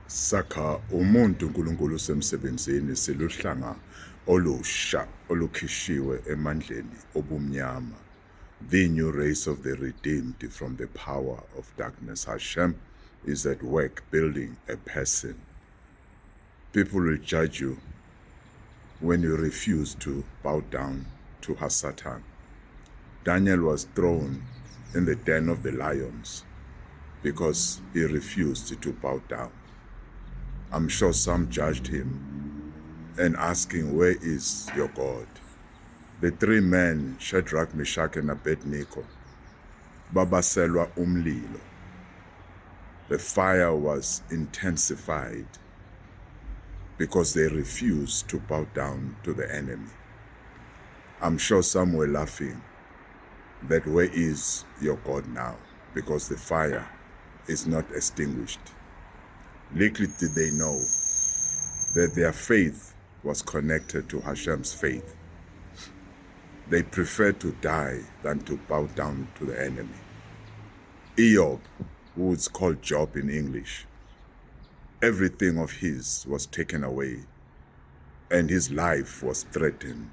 Sakha umuntu uNkulunkulu semsebenzini siluhlanga olusha olukhishiwe emandleni obumnyama, the new race of the redeemed from the power of darkness. HaShem is at work building a person. People will judge you when you refuse to bow down to Satan. Daniel was thrown in the den of the lions because he refused to bow down. I'm sure some judged him and asking, where is your God? The three men, Shadrach, Meshach, and Abednego, babaselwa umlilo. The fire was intensified because they refused to bow down to the enemy. I'm sure some were laughing that where is your God now? Because the fire is not extinguished. Little did they know that their faith was connected to HaShem's faith. They preferred to die than to bow down to the enemy. Eob, who is called Job in English, everything of his was taken away and his life was threatened.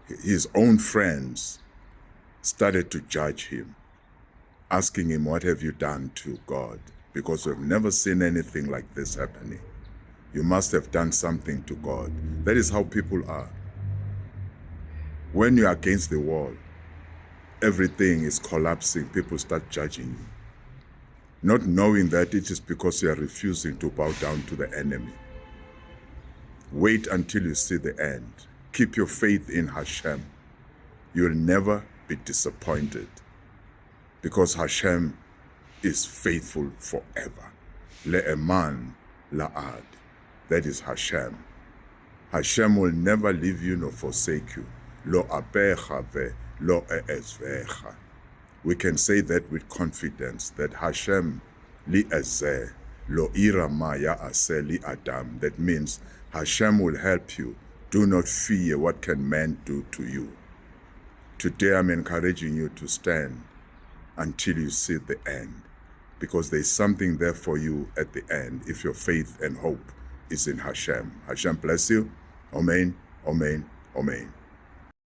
His own friends started to judge him, asking him, what have you done to God? Because we've never seen anything like this happening. You must have done something to God. That is how people are. When you're against the wall, everything is collapsing. People start judging you, not knowing that it is because you are refusing to bow down to the enemy. Wait until you see the end. Keep your faith in HaShem. You will never be disappointed because HaShem is faithful forever. Le'eman la'ad. That is HaShem. HaShem will never leave you nor forsake you. Lo abecha ve lo e'ezvecha. We can say that with confidence, that HaShem li ezeh, lo irama ya'aseh li adam. That means HaShem will help you. Do not fear what can man do to you. Today I'm encouraging you to stand until you see the end, because there's something there for you at the end if your faith and hope is in HaShem. HaShem bless you. Amen, amen, amen.